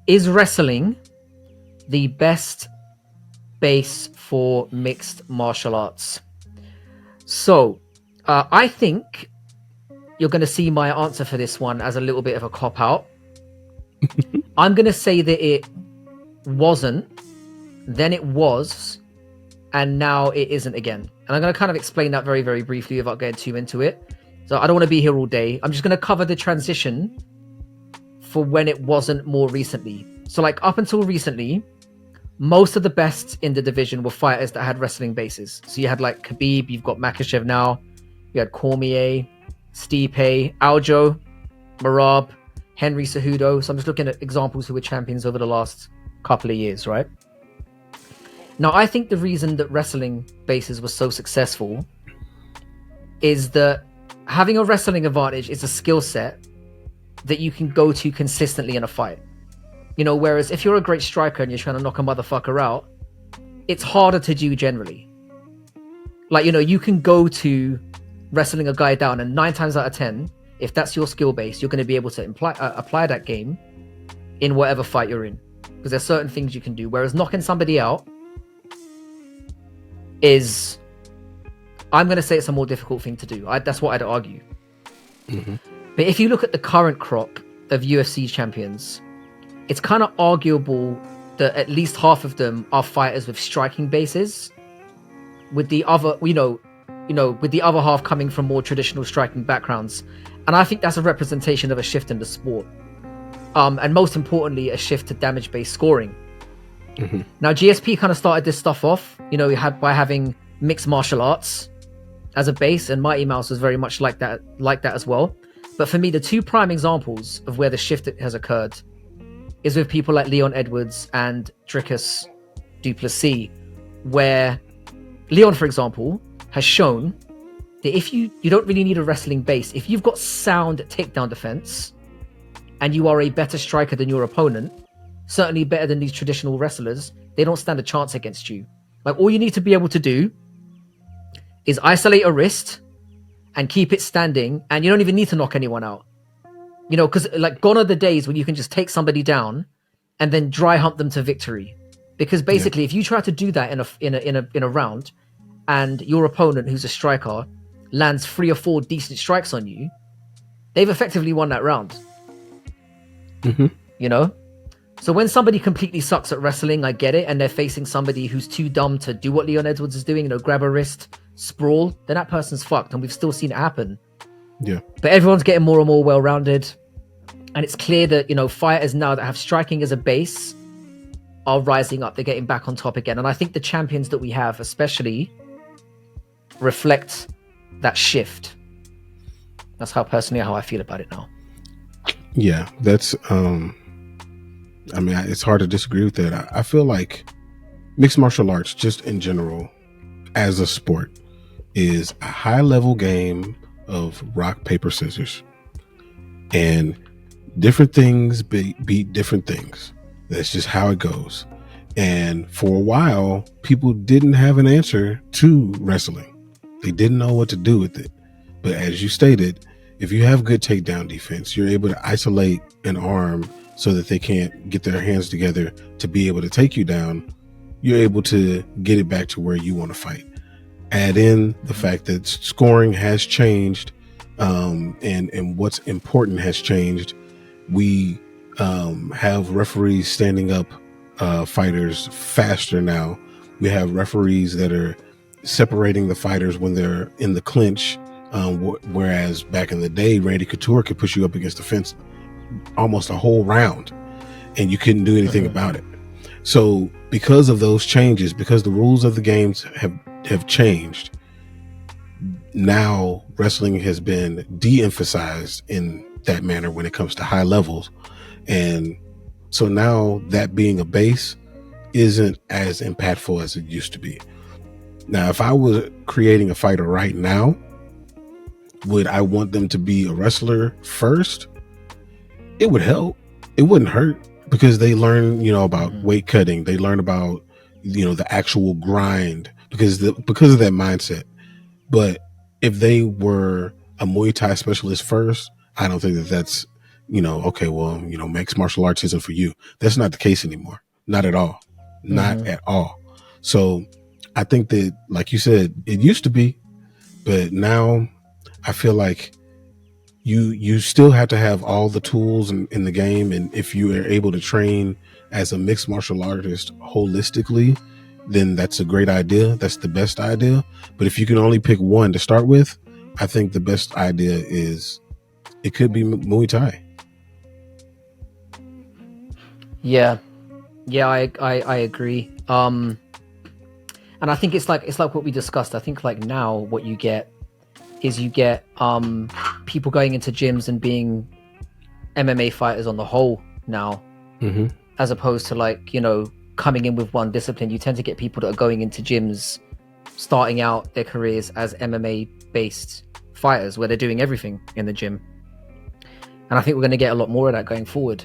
Is wrestling the best base for mixed martial arts? So, I think you're going to see my answer for this one as a little bit of a cop-out. I'm going to say that it wasn't, then it was, and now it isn't again. And I'm going to kind of explain that very, very briefly without getting too into it. So I don't want to be here all day. I'm just going to cover the transition for when it wasn't more recently. So like up until recently, most of the best in the division were fighters that had wrestling bases. So you had like Khabib, you've got Makhachev now, you had Cormier, Stipe, Aljo, Merab, Henry Cejudo. So I'm just looking at examples who were champions over the last couple of years, right? Now, I think the reason that wrestling bases were so successful is that having a wrestling advantage is a skill set that you can go to consistently in a fight. You know, whereas if you're a great striker and you're trying to knock a motherfucker out, it's harder to do generally. Like, you know, you can go to wrestling a guy down, and 9 times out of 10, if that's your skill base, you're going to be able to apply that game in whatever fight you're in. Because there's certain things you can do. Whereas knocking somebody out is, I'm going to say it's a more difficult thing to do. That's what I'd argue. Mm-hmm. But if you look at the current crop of UFC champions, it's kind of arguable that at least half of them are fighters with striking bases, with the other, with the other half coming from more traditional striking backgrounds. And I think that's a representation of a shift in the sport. And most importantly, a shift to damage-based scoring. Mm-hmm. Now, GSP kind of started this stuff off, by having mixed martial arts as a base, and Mighty Mouse was very much like that as well. But for me, the 2 prime examples of where the shift has occurred is with people like Leon Edwards and Dricus du Plessis, where Leon, for example, has shown that if you don't really need a wrestling base, if you've got sound takedown defense and you are a better striker than your opponent, certainly better than these traditional wrestlers, they don't stand a chance against you. Like, all you need to be able to do is isolate a wrist and keep it standing, and you don't even need to knock anyone out. Because like gone are the days when you can just take somebody down and then dry hump them to victory. Because basically, if you try to do that in a round, and your opponent, who's a striker, lands 3 or 4 decent strikes on you, they've effectively won that round. Mm-hmm. So when somebody completely sucks at wrestling, I get it, and they're facing somebody who's too dumb to do what Leon Edwards is doing, grab a wrist, sprawl, then that person's fucked, and we've still seen it happen. Yeah. But everyone's getting more and more well-rounded, and it's clear that, fighters now that have striking as a base are rising up. They're getting back on top again. And I think the champions that we have especially reflect that shift. That's how I feel about it now. Yeah, that's it's hard to disagree with that. I feel like mixed martial arts, just in general, as a sport, is a high level game of rock, paper, scissors, and different things beat different things. That's just how it goes. And for a while, people didn't have an answer to wrestling. They didn't know what to do with it. But as you stated, if you have good takedown defense, you're able to isolate an arm so that they can't get their hands together to be able to take you down. You're able to get it back to where you want to fight. Add in the fact that scoring has changed, and what's important has changed. We have referees standing up fighters faster now. We have referees that are separating the fighters when they're in the clinch, whereas back in the day, Randy Couture could push you up against the fence almost a whole round and you couldn't do anything about it. So because of those changes, because the rules of the games have changed, now wrestling has been de-emphasized in that manner when it comes to high levels. And so now that being a base isn't as impactful as it used to be. Now, if I was creating a fighter right now, would I want them to be a wrestler first? It would help. It wouldn't hurt, because they learn, about weight cutting. They learn about, the actual grind because of that mindset. But if they were a Muay Thai specialist first, I don't think that's, okay, well, mixed martial arts isn't for you. That's not the case anymore. Not at all. Not at all. So I think that, like you said, it used to be, but now I feel like you still have to have all the tools in the game. And if you are able to train as a mixed martial artist holistically, then that's a great idea. That's the best idea. But if you can only pick one to start with, I think the best idea is it could be Muay Thai. Yeah, I agree. And I think it's like what we discussed. I think like now what you get is people going into gyms and being MMA fighters on the whole now, as opposed to like, coming in with one discipline. You tend to get people that are going into gyms, starting out their careers as MMA based fighters where they're doing everything in the gym. And I think we're going to get a lot more of that going forward.